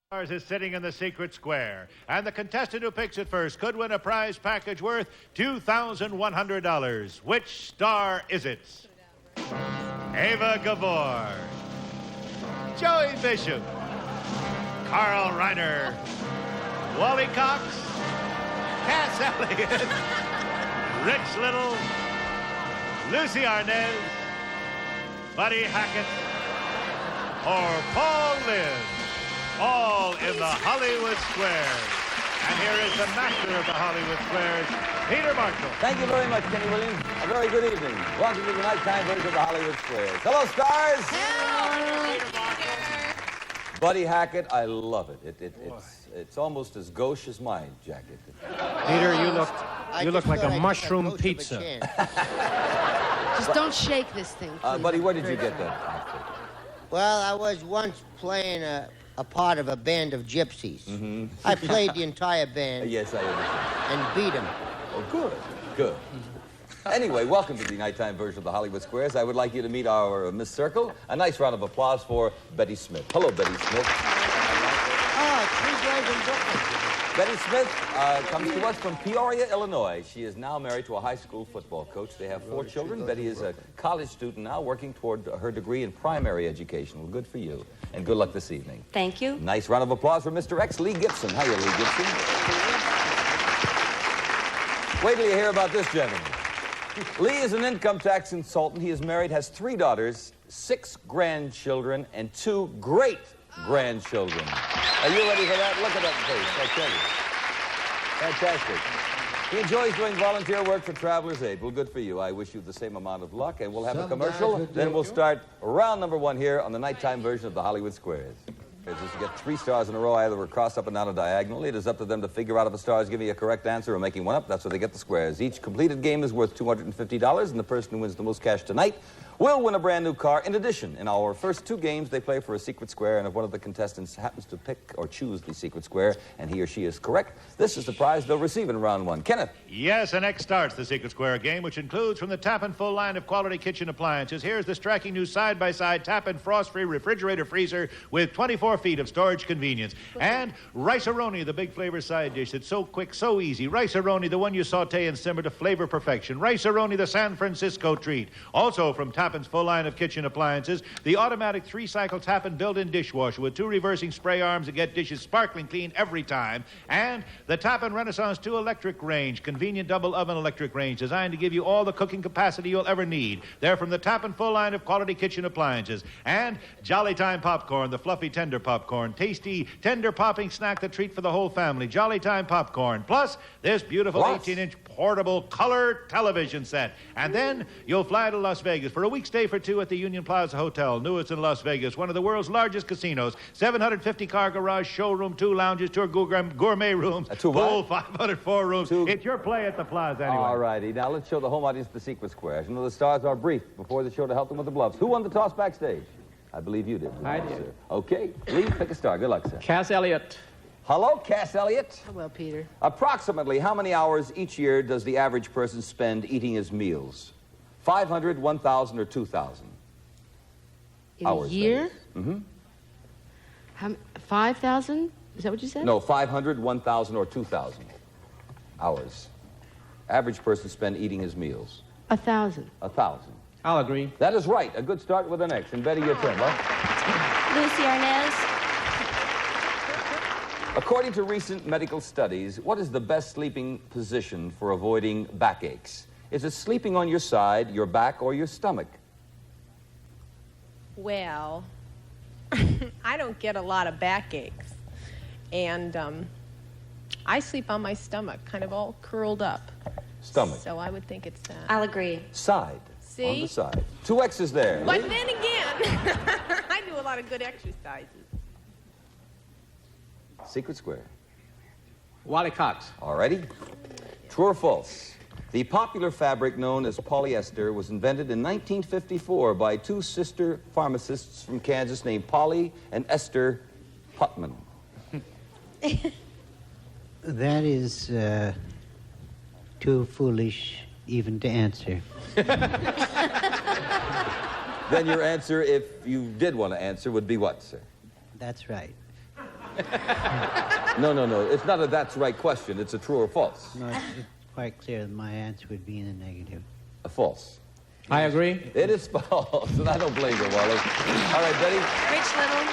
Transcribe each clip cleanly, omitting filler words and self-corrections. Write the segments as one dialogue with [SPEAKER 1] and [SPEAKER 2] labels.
[SPEAKER 1] Is sitting in the secret square, and the contestant who picks it first could win a prize package worth $2,100. Which star is it? Ava Gabor, Joey Bishop, Carl Reiner, Wally Cox, Cass Elliot, Rich Little, Lucie Arnaz, Buddy Hackett, or Paul Lynde. All in the Hollywood Squares. And here is the master of the Hollywood Squares, Peter Marshall.
[SPEAKER 2] Thank you very much, Kenny Williams. A very good evening. Welcome to the nighttime version of the Hollywood Squares. Hello, stars.
[SPEAKER 3] Hello, Peter.
[SPEAKER 2] Buddy Hackett, I love it. It's almost as gauche as my jacket.
[SPEAKER 4] Peter, you look like a mushroom pizza.
[SPEAKER 3] Just don't shake this thing, please.
[SPEAKER 2] Buddy, where did you get that outfit?
[SPEAKER 5] Well, I was once playing a part of a band of gypsies. I played the entire band.
[SPEAKER 2] Yes, I understand.
[SPEAKER 5] And beat them.
[SPEAKER 2] Oh, good. Good. Anyway, welcome to the nighttime version of the Hollywood Squares. I would like you to meet our Miss Circle. A nice round of applause for Betty Smith. Hello, Betty Smith.
[SPEAKER 5] Oh, three girls in Brooklyn.
[SPEAKER 2] Betty Smith comes to us from Peoria, Illinois. She is now married to a high school football coach. They have 4 children. Betty is a college student now, working toward her degree in primary education. Well, good for you, and good luck this evening.
[SPEAKER 6] Thank you.
[SPEAKER 2] Nice round of applause for Mr. X, Lee Gibson. Hiya, Lee Gibson. Wait till you hear about this gentleman. Lee is an income tax consultant. He is married, has 3 daughters, 6 grandchildren, and 2 great-grandchildren. Are you ready for that? Look at that face, I tell you. Fantastic. He enjoys doing volunteer work for Travelers Aid. Well, good for you. I wish you the same amount of luck, and we'll have a commercial. Then we'll start round number 1 here on the nighttime version of the Hollywood Squares. Just to get 3 stars in a row, either we're crossed up and down or diagonally. It is up to them to figure out if a star is giving you a correct answer or making one up. That's where they get the squares. Each completed game is worth $250, and the person who wins the most cash tonight will win a brand new car. In addition, in our first 2 games, they play for a secret square, and if one of the contestants happens to pick or choose the secret square, and he or she is correct, this is the prize they'll receive in round 1. Kenneth.
[SPEAKER 1] Yes, and next starts the secret square game, which includes from the Tappan full line of quality kitchen appliances. Here's the striking new side-by-side Tappan frost-free refrigerator freezer with 24 feet of storage convenience. And Rice-A-Roni, the big flavor side dish that's so quick, so easy. Rice-A-Roni, the one you saute and simmer to flavor perfection. Rice-A-Roni, the San Francisco treat. Also from Tappan's full line of kitchen appliances, the automatic 3-cycle Tappan built-in dishwasher with 2 reversing spray arms that get dishes sparkling clean every time. And the Tappan Renaissance 2 electric range, convenient double oven electric range designed to give you all the cooking capacity you'll ever need. They're from the Tappan full line of quality kitchen appliances. And Jolly Time popcorn, the fluffy tender popcorn. Tasty, tender popping snack, the treat for the whole family. Jolly Time popcorn. Plus, this beautiful 18-inch portable color television set. And then you'll fly to Las Vegas for a week stay for 2 at the Union Plaza Hotel, newest in Las Vegas, one of the world's largest casinos. 750-car garage, showroom, 2 lounges, 2 gourmet rooms, full 504 rooms. It's your play at the Plaza anyway.
[SPEAKER 2] All righty. Now let's show the home audience the secret square. As you know, the stars are brief before the show to help them with the bluffs. Who won the toss backstage? I believe you did.
[SPEAKER 4] I did.
[SPEAKER 2] Sir. Okay. Lee, pick a star. Good luck, sir.
[SPEAKER 4] Cass Elliot.
[SPEAKER 2] Hello, Cass Elliot.
[SPEAKER 3] Well, Peter.
[SPEAKER 2] Approximately how many hours each year does the average person spend eating his meals? 500, 1,000, or 2,000?
[SPEAKER 3] In a year? Mm-hmm. 5,000? Is that what you said?
[SPEAKER 2] No, 500, 1,000, or 2,000 hours. Average person spend eating his meals.
[SPEAKER 3] 1,000.
[SPEAKER 2] 1,000.
[SPEAKER 4] I'll agree.
[SPEAKER 2] That is right. A good start with an X. And Betty, your turn, love.
[SPEAKER 6] Lucie Arnaz.
[SPEAKER 2] According to recent medical studies, what is the best sleeping position for avoiding backaches? Is it sleeping on your side, your back, or your stomach?
[SPEAKER 7] Well, I don't get a lot of backaches. And I sleep on my stomach, kind of all curled up.
[SPEAKER 2] Stomach.
[SPEAKER 7] So I would think it's that.
[SPEAKER 6] I'll agree.
[SPEAKER 2] Side.
[SPEAKER 7] See?
[SPEAKER 2] On the side. 2 X's there.
[SPEAKER 7] But then again, I do a lot of good exercises.
[SPEAKER 2] Secret square.
[SPEAKER 4] Wally Cox.
[SPEAKER 2] All righty. True or false? The popular fabric known as polyester was invented in 1954 by 2 sister pharmacists from Kansas named Polly and Esther Putman.
[SPEAKER 8] That is too foolish even to answer.
[SPEAKER 2] Then your answer, if you did want to answer, would be what, sir?
[SPEAKER 8] That's right.
[SPEAKER 2] No. It's not a that's right question. It's a true or false.
[SPEAKER 8] No, it's quite clear that my answer would be in the negative.
[SPEAKER 2] A false.
[SPEAKER 4] I agree.
[SPEAKER 2] It is false, and I don't blame you, Wally. All right, Betty.
[SPEAKER 6] Rich Little.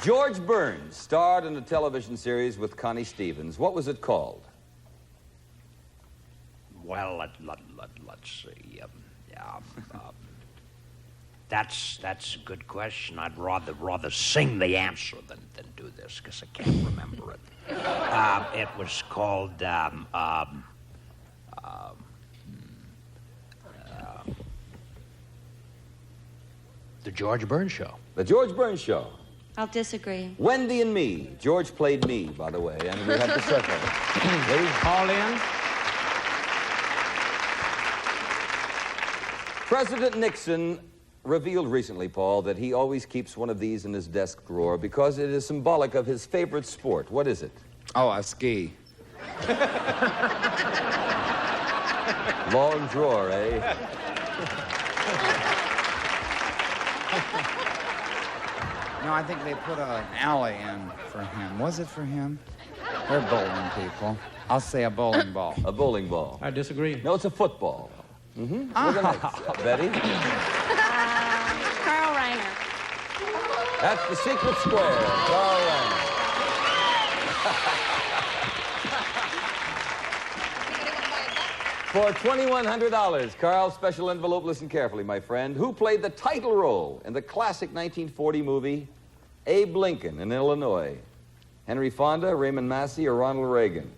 [SPEAKER 2] George Burns starred in a television series with Connie Stevens. What was it called?
[SPEAKER 9] Well, let's see. That's a good question. I'd rather sing the answer than do this because I can't remember it. It was called The George Burns Show.
[SPEAKER 2] The George Burns Show.
[SPEAKER 6] I'll disagree.
[SPEAKER 2] Wendy and Me. George played me, by the way, and we have the circle. Ready?
[SPEAKER 4] All in.
[SPEAKER 2] President Nixon revealed recently, Paul, that he always keeps one of these in his desk drawer because it is symbolic of his favorite sport. What is it?
[SPEAKER 10] Oh, I ski.
[SPEAKER 2] Long drawer, eh?
[SPEAKER 10] No, I think they put an alley in for him. Was it for him? They're bowling people. I'll say a bowling ball.
[SPEAKER 2] A bowling ball.
[SPEAKER 4] I disagree.
[SPEAKER 2] No, it's a football. Mm-hmm. Look at that. Betty?
[SPEAKER 6] Carl Reiner.
[SPEAKER 2] That's the secret square. Carl Reiner. For $2,100, Carl, special envelope, listen carefully, my friend. Who played the title role in the classic 1940 movie Abe Lincoln in Illinois? Henry Fonda, Raymond Massey, or Ronald Reagan?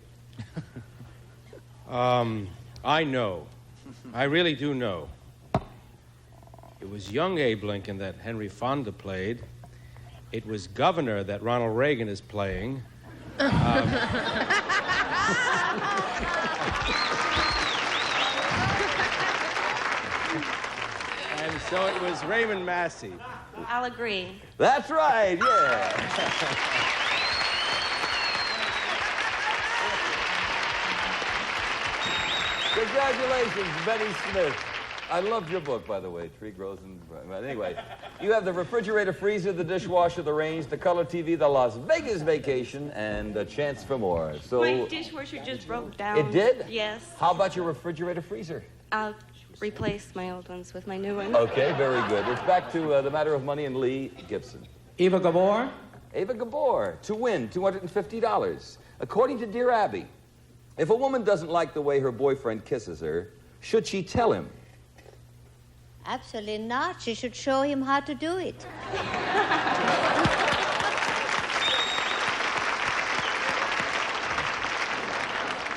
[SPEAKER 4] I know. I really do know. It was young Abe Lincoln that Henry Fonda played. It was Governor that Ronald Reagan is playing. And so it was Raymond Massey.
[SPEAKER 6] I'll agree.
[SPEAKER 2] That's right, yeah. Congratulations, Betty Smith. I loved your book, by the way, Tree Grows in... But anyway, you have the refrigerator, freezer, the dishwasher, the range, the color TV, the Las Vegas vacation, and a chance for more. So
[SPEAKER 6] My dishwasher just broke down.
[SPEAKER 2] It did?
[SPEAKER 6] Yes.
[SPEAKER 2] How about your refrigerator, freezer?
[SPEAKER 6] I'll replace my old ones with my new one.
[SPEAKER 2] Okay, very good. It's back to The Matter of Money and Lee Gibson.
[SPEAKER 4] Eva Gabor.
[SPEAKER 2] Ava Gabor, to win $250. According to Dear Abby, if a woman doesn't like the way her boyfriend kisses her, should she tell him?
[SPEAKER 11] Absolutely not. She should show him how to do it.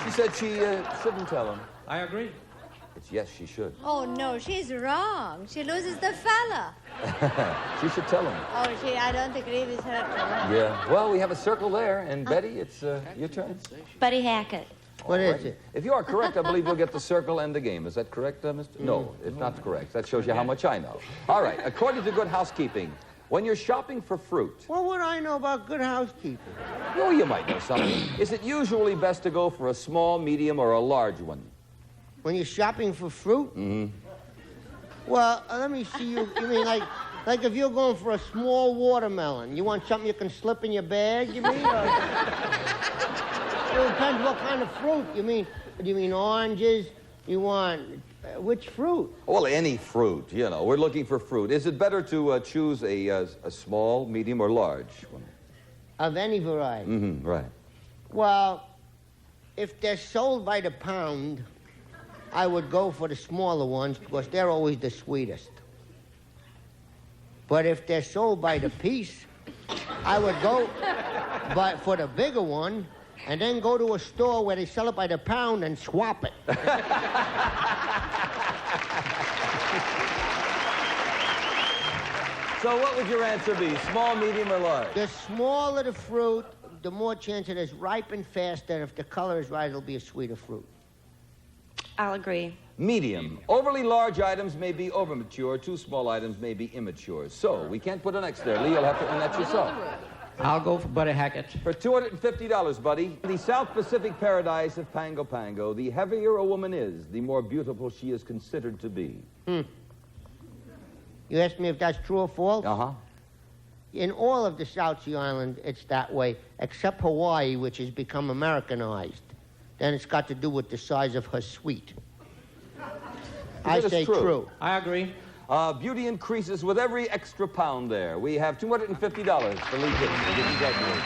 [SPEAKER 2] She said she shouldn't tell him.
[SPEAKER 4] I agree.
[SPEAKER 2] It's yes, she should.
[SPEAKER 11] Oh, no, she's wrong. She loses the fella.
[SPEAKER 2] She should tell him.
[SPEAKER 11] Oh, I don't agree with her.
[SPEAKER 2] Yeah. Well, we have a circle there, and Betty, it's your turn.
[SPEAKER 6] Buddy Hackett.
[SPEAKER 5] What is it?
[SPEAKER 2] If you are correct, I believe you'll get the circle and the game. Is that correct, Mr.? No, it's not correct. That shows you how much I know. All right. According to Good Housekeeping, when you're shopping for fruit...
[SPEAKER 5] What would I know about good housekeeping?
[SPEAKER 2] Oh, you might know something. Is it usually best to go for a small, medium, or a large one?
[SPEAKER 5] When you're shopping for fruit?
[SPEAKER 2] Mm-hmm.
[SPEAKER 5] Well, let me see you. You mean like if you're going for a small watermelon, you want something you can slip in your bag, you mean? It depends what kind of fruit. You mean, do you mean oranges? You want which fruit?
[SPEAKER 2] Well, any fruit, you know. We're looking for fruit. Is it better to choose a small, medium, or large one?
[SPEAKER 5] Of any variety?
[SPEAKER 2] Mm-hmm, right.
[SPEAKER 5] Well, if they're sold by the pound, I would go for the smaller ones because they're always the sweetest. But if they're sold by the piece, I would go for the bigger one and then go to a store where they sell it by the pound and swap it.
[SPEAKER 2] So what would your answer be, small, medium, or large?
[SPEAKER 5] The smaller the fruit, the more chance it is ripen faster, and if the color is right, it'll be a sweeter fruit.
[SPEAKER 6] I'll agree.
[SPEAKER 2] Medium. Overly large items may be overmature. Too small items may be immature. So we can't put an X there. Lee, you'll have to earn that yourself.
[SPEAKER 4] I'll go for Buddy Hackett.
[SPEAKER 2] For $250, buddy. The South Pacific paradise of Pango Pango, the heavier a woman is, the more beautiful she is considered to be.
[SPEAKER 5] You asked me if that's true or false?
[SPEAKER 2] Uh-huh.
[SPEAKER 5] In all of the South Sea Island, it's that way, except Hawaii, which has become Americanized. Then it's got to do with the size of her suite. I say true.
[SPEAKER 12] I agree.
[SPEAKER 2] Beauty increases with every extra pound there. We have $250 for Lee Kidd. Congratulations.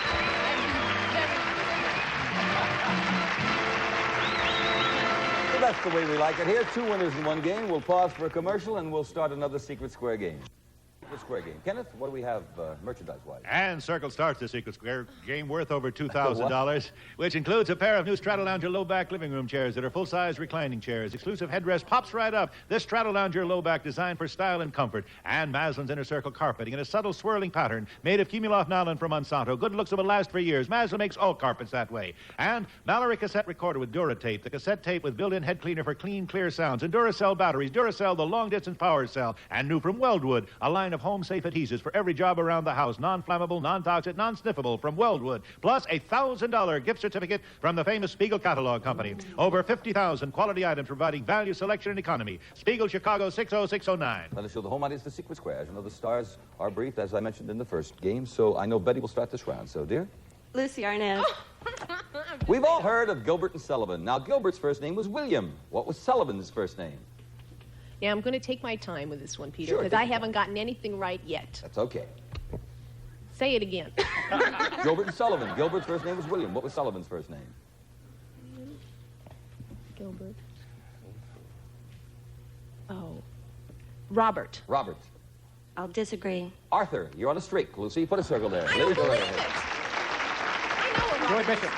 [SPEAKER 2] So that's the way we like it here. 2 winners in 1 game. We'll pause for a commercial, and we'll start another Secret Square game. Secret Square game. Kenneth, what do we have merchandise-wise?
[SPEAKER 1] And Circle starts the Secret Square game worth over $2,000, which includes a pair of new Stratolounger low-back living room chairs that are full-size reclining chairs. Exclusive headrest pops right up. This Stratolounger low-back designed for style and comfort. And Maslin's Inner Circle carpeting in a subtle swirling pattern made of Cumuloff nylon from Monsanto. Good looks that will last for years. Maslin makes all carpets that way. And Mallory cassette recorder with Duratape, the cassette tape with built-in head cleaner for clean, clear sounds. And Duracell batteries. Duracell, the long-distance power cell. And new from Weldwood, a line of home-safe adhesives for every job around the house. Non-flammable, non-toxic, non-sniffable from Weldwood. Plus a $1,000 gift certificate from the famous Spiegel Catalog Company. Over 50,000 quality items providing value, selection, and economy. Spiegel, Chicago, 60609.
[SPEAKER 2] Let us show the home audience the Secret Square. As you know, the stars are briefed, as I mentioned in the first game, so I know Betty will start this round. So, dear?
[SPEAKER 6] Lucie, Arnaz.
[SPEAKER 2] We've all heard of Gilbert and Sullivan. Now, Gilbert's first name was William. What was Sullivan's first name?
[SPEAKER 7] Yeah, I'm going to take my time with this one, Peter,
[SPEAKER 2] Sure,
[SPEAKER 7] because I haven't gotten anything right yet.
[SPEAKER 2] That's okay.
[SPEAKER 7] Say it again.
[SPEAKER 2] Gilbert and Sullivan. Gilbert's first name was William. What was Sullivan's first name?
[SPEAKER 7] Gilbert. Oh. Robert.
[SPEAKER 2] Robert.
[SPEAKER 6] I'll disagree.
[SPEAKER 2] Arthur. You're on a streak, Lucy. Put a circle there.
[SPEAKER 7] I know
[SPEAKER 12] Joy
[SPEAKER 7] Robert.
[SPEAKER 12] Bishop.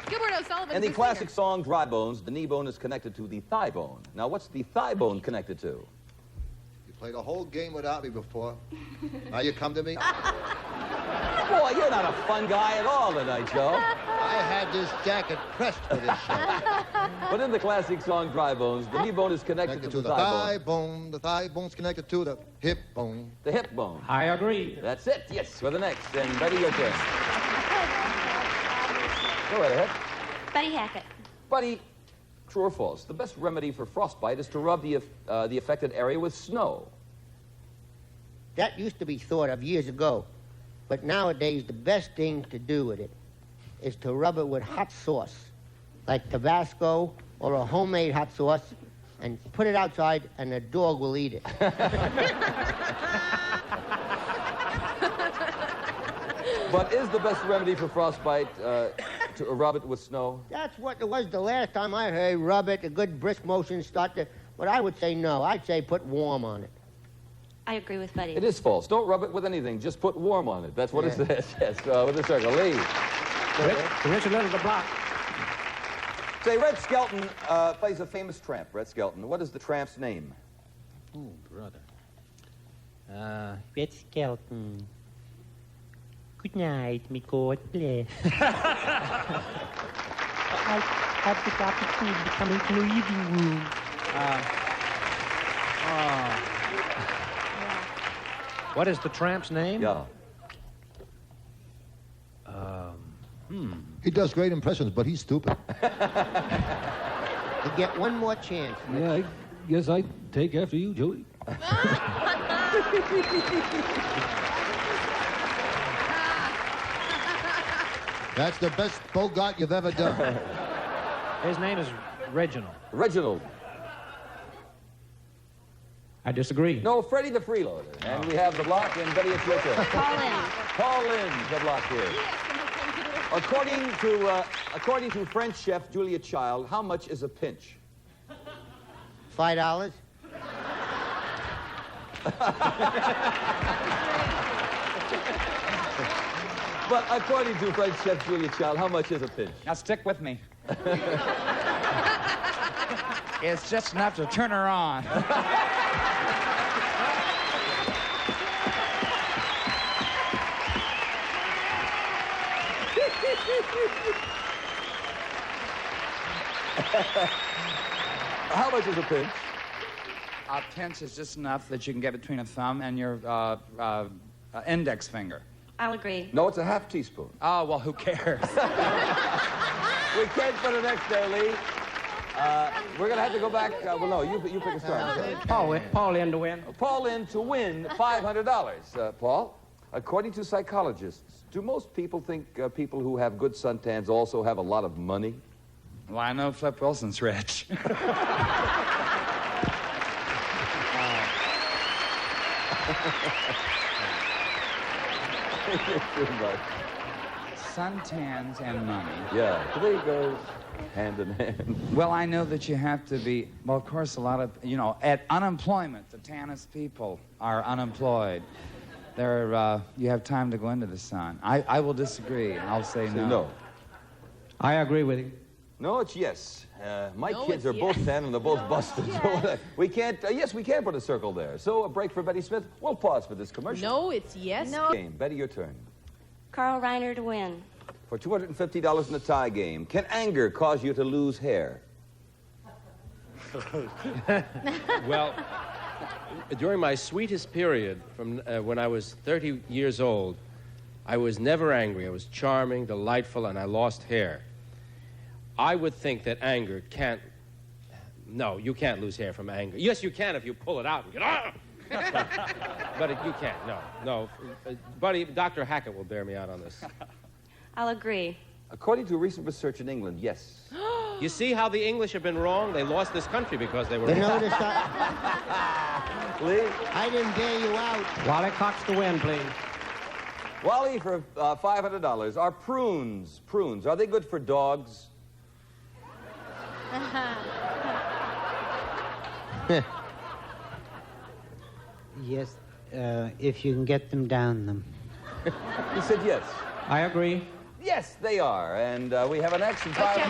[SPEAKER 7] Gilbert O'Sullivan.
[SPEAKER 2] In the classic song Dry Bones, the knee bone is connected to the thigh bone. Now, what's the thigh bone connected to?
[SPEAKER 13] You played a whole game without me before. Now you come to me?
[SPEAKER 2] Boy, you're not a fun guy at all tonight, Joe.
[SPEAKER 13] I had this jacket pressed for this show.
[SPEAKER 2] But in the classic song Dry Bones, the knee bone is connected to the thigh bone.
[SPEAKER 13] The thigh bone's connected to the hip bone.
[SPEAKER 2] The hip bone.
[SPEAKER 12] I agree.
[SPEAKER 2] That's it. Yes, for the next. And Betty, your turn. Go right ahead.
[SPEAKER 6] Buddy Hackett.
[SPEAKER 2] Buddy, true or false? The best remedy for frostbite is to rub the affected area with snow.
[SPEAKER 5] That used to be thought of years ago. But nowadays, the best thing to do with it is to rub it with hot sauce, like Tabasco or a homemade hot sauce, and put it outside, and the dog will eat it.
[SPEAKER 2] But is the best remedy for frostbite to rub it with snow?
[SPEAKER 5] That's what it was the last time I heard. Rub it, a good brisk motion, start to... But I would say no. I'd say put warm on it.
[SPEAKER 6] I agree with Buddy.
[SPEAKER 2] It is false. Don't rub it with anything. Just put warm on it. That's what it says. Yes, with a circle. Lee.
[SPEAKER 12] Richard Little, the block.
[SPEAKER 2] Say, Red Skelton plays a famous tramp, Red Skelton. What is the tramp's name?
[SPEAKER 8] Oh, brother. Red Skelton. Good night, me God bless. I have the opportunity to come into the living room.
[SPEAKER 12] What is the tramp's name?
[SPEAKER 2] Yeah.
[SPEAKER 13] He does great impressions, but he's stupid.
[SPEAKER 5] You get one more chance.
[SPEAKER 14] Yeah, I guess I take after you, Joey.
[SPEAKER 13] That's the best Bogart you've ever done.
[SPEAKER 12] His name is Reginald.
[SPEAKER 2] Reginald.
[SPEAKER 12] I disagree.
[SPEAKER 2] No, Freddie the Freeloader. And we have the block, and Betty, it's your turn.
[SPEAKER 6] Call in.
[SPEAKER 2] Call in the block here. According to French chef Julia Child, how much is a pinch?
[SPEAKER 5] $5.
[SPEAKER 2] But according to French chef Julia Child, how much is a pinch?
[SPEAKER 10] Now stick with me. It's just enough to turn her on.
[SPEAKER 2] How much is a pinch?
[SPEAKER 10] A pinch is just enough that you can get between a thumb and your index finger.
[SPEAKER 6] I'll agree.
[SPEAKER 2] No, it's a half teaspoon.
[SPEAKER 10] Oh, well, who cares?
[SPEAKER 2] We can't put it next there, Lee. We're going to have to go back. Well, no, you pick a start.
[SPEAKER 12] Paul in to win.
[SPEAKER 2] Paul in to win $500. Paul? According to psychologists, do most people think people who have good suntans also have a lot of money?
[SPEAKER 10] Well, I know Flip Wilson's rich. Suntans and money.
[SPEAKER 2] Yeah, they go hand in hand.
[SPEAKER 10] Well, I know that you have to be, well, of course, a lot of, at unemployment, the tannest people are unemployed. You have time to go into the sun. I will disagree. I'll say no.
[SPEAKER 2] No.
[SPEAKER 12] I agree with you.
[SPEAKER 2] No, it's yes. My
[SPEAKER 7] No,
[SPEAKER 2] kids
[SPEAKER 7] it's
[SPEAKER 2] are both
[SPEAKER 7] yes.
[SPEAKER 2] tan and they're both busted. So we can't, yes, we can put a circle there. So a break for Betty Smith. We'll pause for this commercial.
[SPEAKER 7] No, it's yes.
[SPEAKER 6] No.
[SPEAKER 2] Game. Betty, your turn.
[SPEAKER 6] Carl Reiner to win.
[SPEAKER 2] For $250 in a tie game, can anger cause you to lose hair?
[SPEAKER 4] Well, during my sweetest period, from when I was 30 years old, I was never angry. I was charming, delightful, and I lost hair. I would think that anger can't... No, you can't lose hair from anger. Yes, you can if you pull it out and get... Ah! But you can't, no. Buddy, Dr. Hackett will bear me out on this.
[SPEAKER 6] I'll agree.
[SPEAKER 2] According to recent research in England, yes.
[SPEAKER 4] You see how the English have been wrong? They lost this country because they were
[SPEAKER 5] You
[SPEAKER 4] wrong.
[SPEAKER 5] notice
[SPEAKER 2] Lee?
[SPEAKER 5] I didn't bear you out.
[SPEAKER 12] Wally Cox to win, please.
[SPEAKER 2] Wally, for $500. Are prunes, are they good for dogs?
[SPEAKER 8] Yes, if you can get them down them.
[SPEAKER 2] He said yes.
[SPEAKER 12] I agree.
[SPEAKER 2] Yes, they are. And we have an X and $500.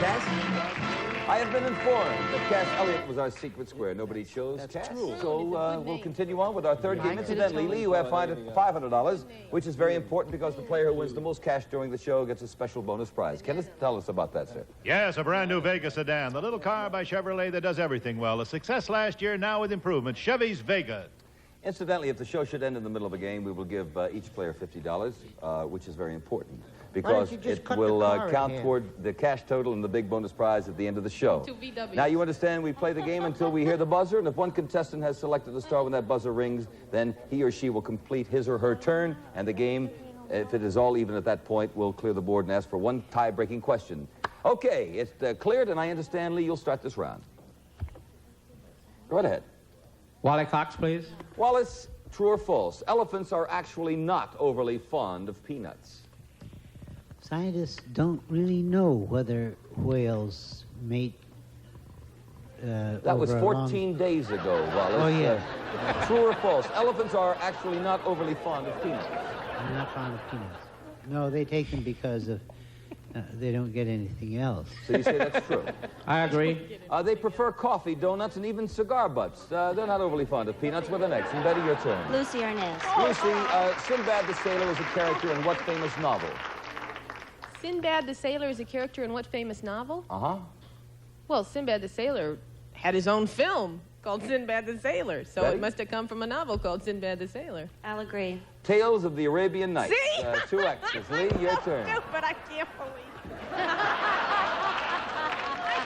[SPEAKER 2] Cass? I have been informed that Cass Elliot was our secret square. Nobody chose Cass. So we'll continue on with our third game. Incidentally, Lee, you have $500, which is very important because the player who wins the most cash during the show gets a special bonus prize. Kenneth, tell us about that, sir.
[SPEAKER 1] Yes, a brand new Vega sedan, the little car by Chevrolet that does everything well. A success last year, now with improvements. Chevy's Vega.
[SPEAKER 2] Incidentally, if the show should end in the middle of a game, we will give each player $50, which is very important
[SPEAKER 5] Why
[SPEAKER 2] because
[SPEAKER 5] don't you just
[SPEAKER 2] it
[SPEAKER 5] cut
[SPEAKER 2] will
[SPEAKER 5] the car in
[SPEAKER 2] count
[SPEAKER 5] half?
[SPEAKER 2] toward the cash total and the big bonus prize at the end of the show.
[SPEAKER 7] 2 VWs.
[SPEAKER 2] Now, you understand we play the game until we hear the buzzer, and if one contestant has selected the star when that buzzer rings, then he or she will complete his or her turn, and the game, if it is all even at that point, will clear the board and ask for one tie-breaking question. Okay, it's cleared, and I understand, Lee, you'll start this round. Go right ahead.
[SPEAKER 12] Wally Cox, please.
[SPEAKER 2] Wallace, true or false? Elephants are actually not overly fond of peanuts.
[SPEAKER 8] Scientists don't really know whether whales mate
[SPEAKER 2] That was
[SPEAKER 8] over a
[SPEAKER 2] 14 days ago, Wallace.
[SPEAKER 8] Oh, yeah.
[SPEAKER 2] True or false? Elephants are actually not overly fond of peanuts.
[SPEAKER 8] I'm not fond of peanuts. No, they take them because of they don't get anything else.
[SPEAKER 2] So you say that's true.
[SPEAKER 12] I agree.
[SPEAKER 2] They prefer coffee, donuts, and even cigar butts. They're not overly fond of peanuts. With the next. And Betty, your turn.
[SPEAKER 6] Lucie Arnaz.
[SPEAKER 2] Lucie, Sinbad the Sailor is a character in what famous novel?
[SPEAKER 7] Sinbad the Sailor is a character in what famous novel?
[SPEAKER 2] Uh-huh.
[SPEAKER 7] Well, Sinbad the Sailor had his own film called Sinbad the Sailor, so
[SPEAKER 2] Betty?
[SPEAKER 7] it must have come from a novel called Sinbad the Sailor.
[SPEAKER 6] I'll agree.
[SPEAKER 2] Tales of the Arabian Nights.
[SPEAKER 7] See?
[SPEAKER 2] 2 X's. Lee, your turn.
[SPEAKER 7] But I can't believe it. I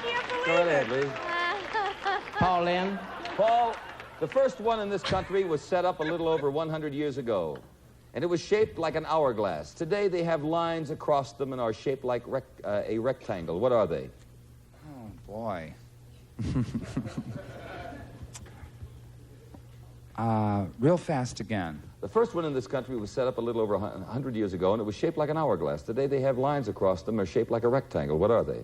[SPEAKER 7] can't
[SPEAKER 2] Go
[SPEAKER 7] believe
[SPEAKER 2] right ahead,
[SPEAKER 7] it.
[SPEAKER 2] Lee.
[SPEAKER 12] Paul Lynde.
[SPEAKER 2] Paul, the first one in this country was set up a little over 100 years ago, and it was shaped like an hourglass. Today they have lines across them and are shaped like a rectangle. What are they?
[SPEAKER 10] Oh, boy. Real fast again.
[SPEAKER 2] The first one in this country was set up a little over 100 years ago, and it was shaped like an hourglass. Today they have lines across them and are shaped like a rectangle. What are they?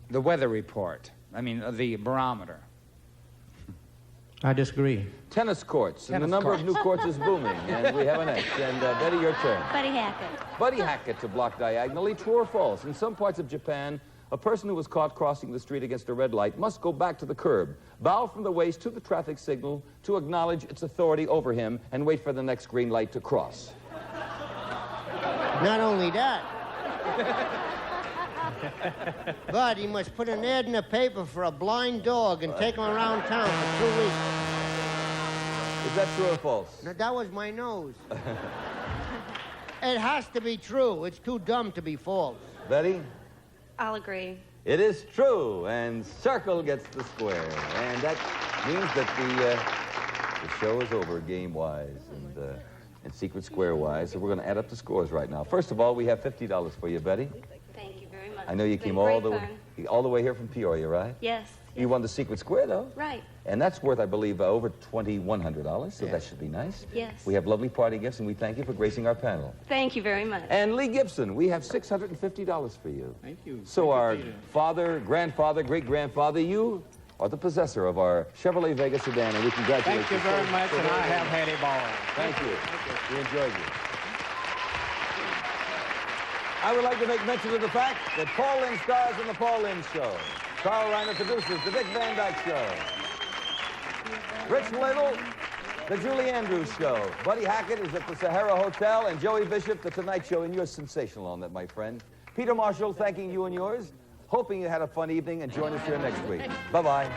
[SPEAKER 10] The weather report. I mean, the barometer.
[SPEAKER 12] I disagree.
[SPEAKER 2] Tennis courts, and the
[SPEAKER 10] Tennis
[SPEAKER 2] number
[SPEAKER 10] courts.
[SPEAKER 2] of new courts is booming. And we have an X. And Betty, your turn.
[SPEAKER 6] Buddy Hackett.
[SPEAKER 2] Buddy Hackett to block diagonally. True or false? In some parts of Japan, a person who was caught crossing the street against a red light must go back to the curb, bow from the waist to the traffic signal to acknowledge its authority over him, and wait for the next green light to cross.
[SPEAKER 5] Not only that, but he must put an ad in the paper for a blind dog and take him around town for 2 weeks.
[SPEAKER 2] Is that true or false?
[SPEAKER 5] Now, that was my nose. It has to be true. It's too dumb to be false.
[SPEAKER 2] Betty?
[SPEAKER 6] I'll agree.
[SPEAKER 2] It is true, and Circle gets the square. And that means that the show is over game-wise and secret square-wise. So we're going to add up the scores right now. First of all, we have $50 for you, Betty.
[SPEAKER 6] Thank you very much.
[SPEAKER 2] I know you
[SPEAKER 6] It's been
[SPEAKER 2] came all
[SPEAKER 6] great
[SPEAKER 2] the way here from Peoria, right?
[SPEAKER 6] Yes.
[SPEAKER 2] You won the secret square, though.
[SPEAKER 6] Right.
[SPEAKER 2] And that's worth, I believe, over $2,100, so that should be nice.
[SPEAKER 6] Yes.
[SPEAKER 2] We have lovely party gifts, and we thank you for gracing our panel.
[SPEAKER 6] Thank you very much.
[SPEAKER 2] And Lee Gibson, we have $650 for you.
[SPEAKER 12] Thank you.
[SPEAKER 2] So our father, grandfather, great-grandfather, you are the possessor of our Chevrolet Vega sedan, and we congratulate you.
[SPEAKER 12] Thank you very much, and I have had a ball.
[SPEAKER 2] Thank you. We enjoyed you. I would like to make mention of the fact that Paul Lynde stars in The Paul Lynde Show. Carl Reiner produces The Dick Van Dyke Show. Rich Little, The Julie Andrews Show. Buddy Hackett is at the Sahara Hotel, and Joey Bishop, The Tonight Show, and you're sensational on that, my friend. Peter Marshall, thanking you and yours. Hoping you had a fun evening, and join us here next week. Bye-bye.